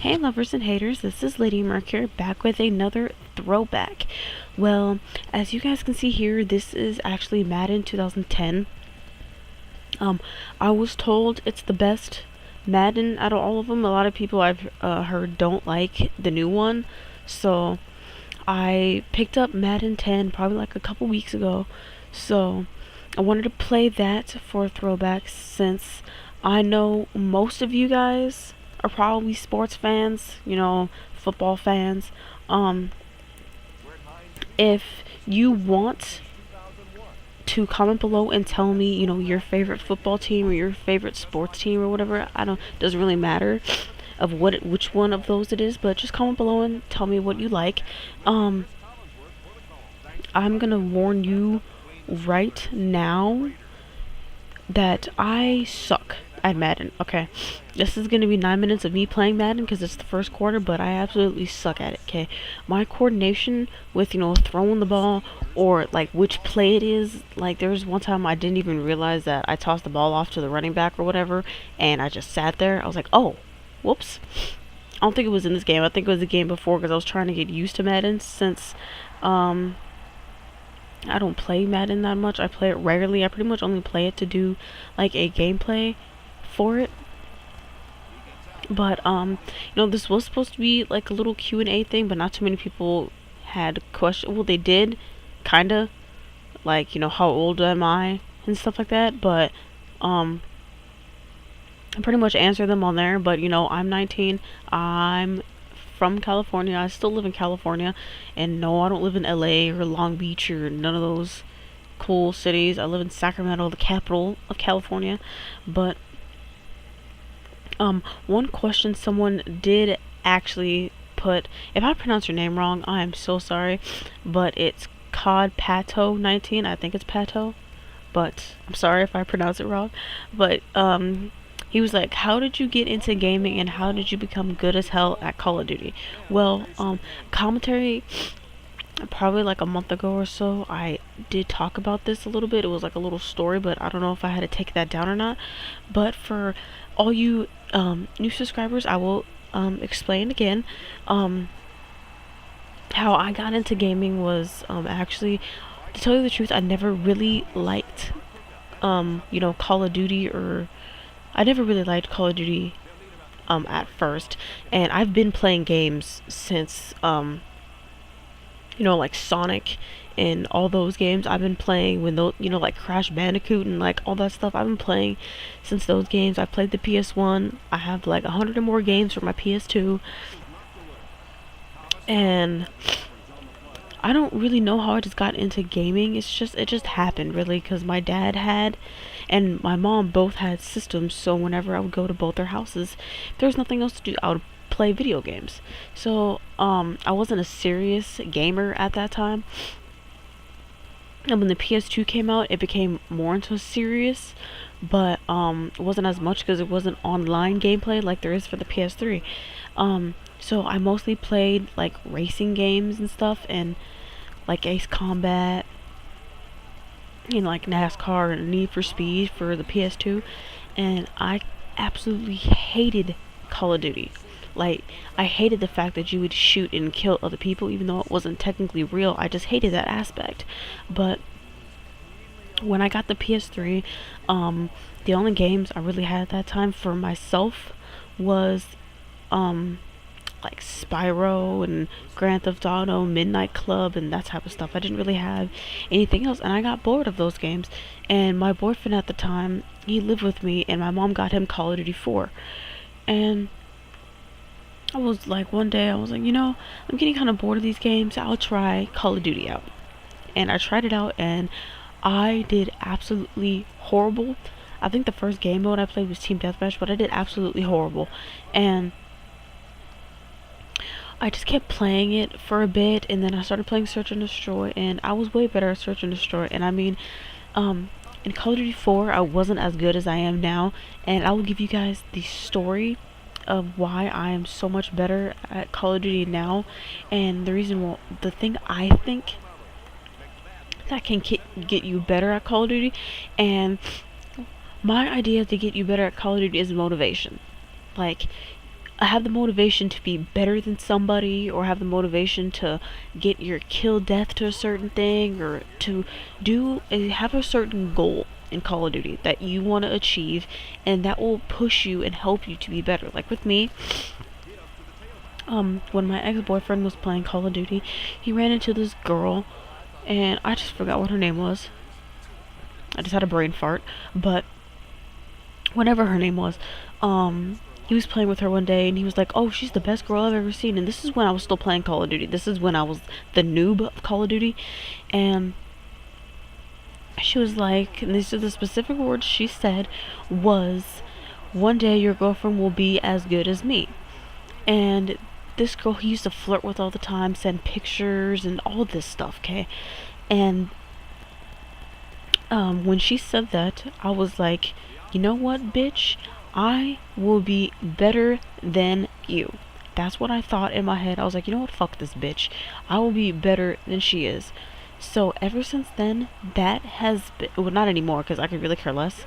Hey lovers and haters, this is Lady Mercury back with another throwback. Well, as you guys can see here, this is actually Madden 2010. I was told it's the best Madden out of all of them. A lot of people I've heard don't like the new one, so I picked up Madden 10 probably like a couple weeks ago. So I wanted to play that for throwbacks since I know most of you guys are probably sports fans, football fans. Um, if you want to comment below and tell me, your favorite football team or your favorite sports team or whatever, I don't doesn't really matter of which one of those it is, but just comment below and tell me what you like. Um, I'm gonna warn you right now that I suck at Madden. Okay, this is gonna be 9 minutes of me playing Madden because it's the first quarter, but I absolutely suck at it. Okay, my coordination with throwing the ball or like which play it is. Like there was one time I didn't even realize that I tossed the ball off to the running back or whatever, and I just sat there. I was like, oh, whoops. I don't think it was in this game. I think it was the game before because I was trying to get used to Madden since um I don't play Madden that much. I play it rarely. I pretty much only play it to do like a gameplay for it. But this was supposed to be like a little Q&A thing, but not too many people had questions. Well, they did, kinda, like how old am I and stuff like that. But I pretty much answer them on there. But I'm 19. I'm from California. I still live in California, and no, I don't live in LA or Long Beach or none of those cool cities. I live in Sacramento, the capital of California. But one question someone did actually put, if I pronounce your name wrong, I am so sorry, but it's COD Pato 19. I think it's Pato, but I'm sorry if I pronounce it wrong. But he was like, how did you get into gaming and how did you become good as hell at Call of Duty? Well, commentary probably like a month ago or so, I did talk about this a little bit. It was like a little story, but I don't know if I had to take that down or not. But for all you new subscribers, I will explain again. How I got into gaming was actually, to tell you the truth, I never really liked Call of Duty, or I never really liked Call of Duty at first, and I've been playing games since like Sonic and all those games. I've been playing when those, like Crash Bandicoot and like all that stuff. I've been playing since those games. I played the PS1. I have like 100 or more games for my PS2, and I don't really know how I just got into gaming. It just happened really because my dad had and my mom both had systems, so whenever I would go to both their houses, if there was nothing else to do, I would play video games. So I wasn't a serious gamer at that time. And when the PS2 came out, it became more into serious, but it wasn't as much because it wasn't online gameplay like there is for the PS3. So I mostly played like racing games and stuff, and like Ace Combat, like NASCAR and Need for Speed for the PS2, and I absolutely hated Call of Duty. Like, I hated the fact that you would shoot and kill other people, even though it wasn't technically real. I just hated that aspect. But when I got the PS3, the only games I really had at that time for myself was like Spyro and Grand Theft Auto, Midnight Club, and that type of stuff. I didn't really have anything else, and I got bored of those games. And my boyfriend at the time, he lived with me, and my mom got him Call of Duty 4. And I was like, one day, I was like, I'm getting kind of bored of these games. I'll try Call of Duty out. And I tried it out, and I did absolutely horrible. I think the first game mode I played was Team Deathmatch, but I did absolutely horrible. And I just kept playing it for a bit, and then I started playing Search and Destroy, and I was way better at Search and Destroy. And I mean, in Call of Duty 4, I wasn't as good as I am now, and I will give you guys the story of why I am so much better at Call of Duty now. And the reason, well, the thing I think that can get you better at Call of Duty, and my idea to get you better at Call of Duty is motivation. Like, have the motivation to be better than somebody, or have the motivation to get your kill death to a certain thing, or to have a certain goal in Call of Duty that you want to achieve, and that will push you and help you to be better. Like with me, when my ex-boyfriend was playing Call of Duty, he ran into this girl, and I just forgot what her name was. I just had a brain fart, but whatever her name was, he was playing with her one day, and he was like, "Oh, she's the best girl I've ever seen." And this is when I was still playing Call of Duty. This is when I was the noob of Call of Duty, and she was like, and these are the specific words she said, was, "One day your girlfriend will be as good as me." And this girl he used to flirt with all the time, send pictures and all this stuff, okay? And when she said that, I was like, you know what, bitch? I will be better than you. That's what I thought in my head. I was like, you know what? Fuck this bitch. I will be better than she is. So ever since then, that has been, well, not anymore because I could really care less.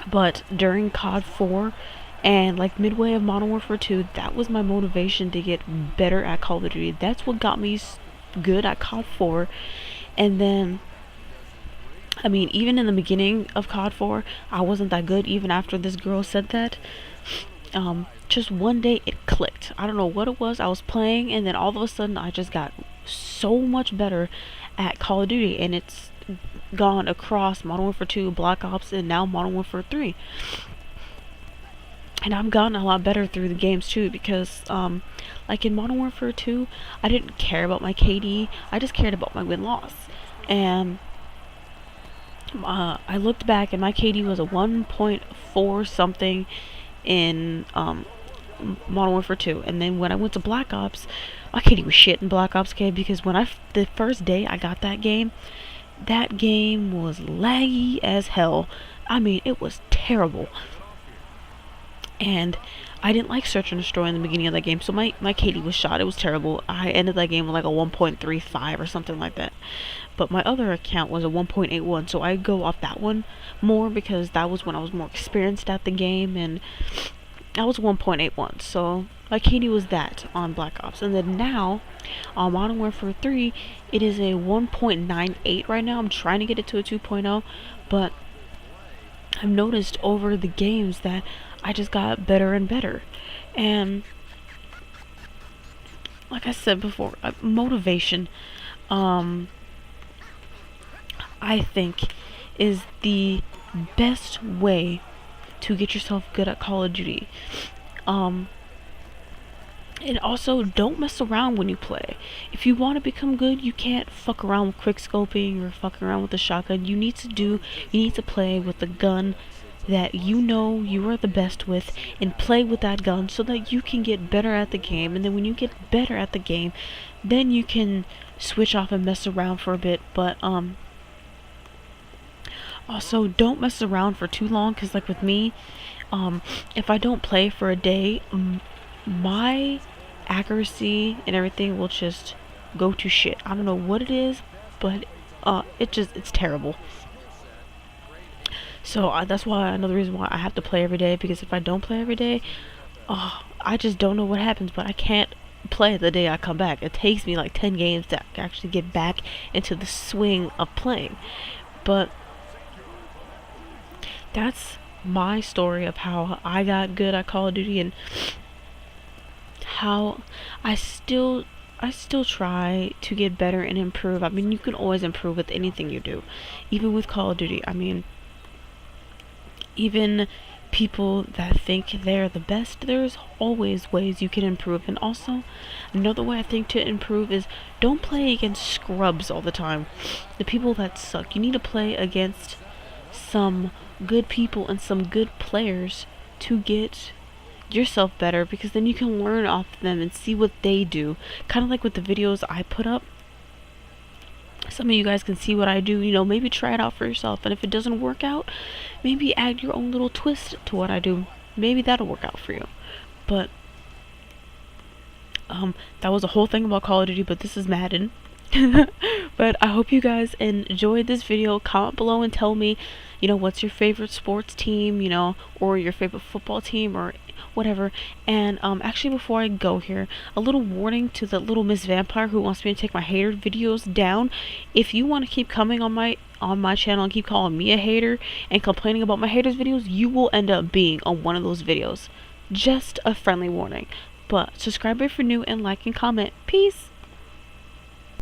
But during COD 4 and like midway of Modern Warfare 2, that was my motivation to get better at Call of Duty. That's what got me good at COD 4. And then, I mean, even in the beginning of COD 4, I wasn't that good even after this girl said that. Just one day it clicked. I don't know what it was. I was playing, and then all of a sudden I just got so much better at Call of Duty, and it's gone across Modern Warfare 2, Black Ops, and now Modern Warfare 3. And I've gotten a lot better through the games too, because like in Modern Warfare 2, I didn't care about my KD. I just cared about my win-loss. And I looked back, and my KD was a 1.4 something in Modern Warfare 2. And then when I went to Black Ops, my KD was shit in Black Ops, okay? Because when the first day I got that game was laggy as hell. I mean, it was terrible. And I didn't like search and destroy in the beginning of that game, so my KD was shot. It was terrible. I ended that game with like a 1.35 or something like that. But my other account was a 1.81, so I go off that one more because that was when I was more experienced at the game, and I was 1.81, so my KD was that on Black Ops. And then now, on Modern Warfare 3, it is a 1.98 right now. I'm trying to get it to a 2.0, but I've noticed over the games that I just got better and better. And like I said before, motivation, I think, is the best way to get yourself good at Call of Duty. And also, don't mess around when you play. If you want to become good, you can't fuck around with quick scoping or fuck around with the shotgun. You need to play with the gun that you know you are the best with, and play with that gun so that you can get better at the game. And then when you get better at the game, then you can switch off and mess around for a bit. But also, don't mess around for too long, because like with me, if I don't play for a day, my accuracy and everything will just go to shit. I don't know what it is, but it's terrible. So that's why, another reason why I have to play every day, because if I don't play every day, I just don't know what happens. But I can't play the day I come back. It takes me like 10 games to actually get back into the swing of playing. But that's my story of how I got good at Call of Duty, and how I still try to get better and improve. I mean, you can always improve with anything you do, even with Call of Duty. I mean, even people that think they're the best, there's always ways you can improve. And also, another way I think to improve is, don't play against scrubs all the time. The people that suck. You need to play against some good people and some good players to get yourself better, because then you can learn off them and see what they do. Kind of like with the videos I put up. Some of you guys can see what I do, maybe try it out for yourself. And if it doesn't work out, maybe add your own little twist to what I do. Maybe that'll work out for you. But that was a whole thing about Call of Duty, but this is Madden. But I hope you guys enjoyed this video. Comment below and tell me, what's your favorite sports team, or your favorite football team, or whatever. And actually, before I go here, a little warning to the little Miss Vampire who wants me to take my hater videos down. If you want to keep coming on my channel and keep calling me a hater and complaining about my haters videos, you will end up being on one of those videos. Just a friendly warning. But subscribe if you're new and like and comment. Peace.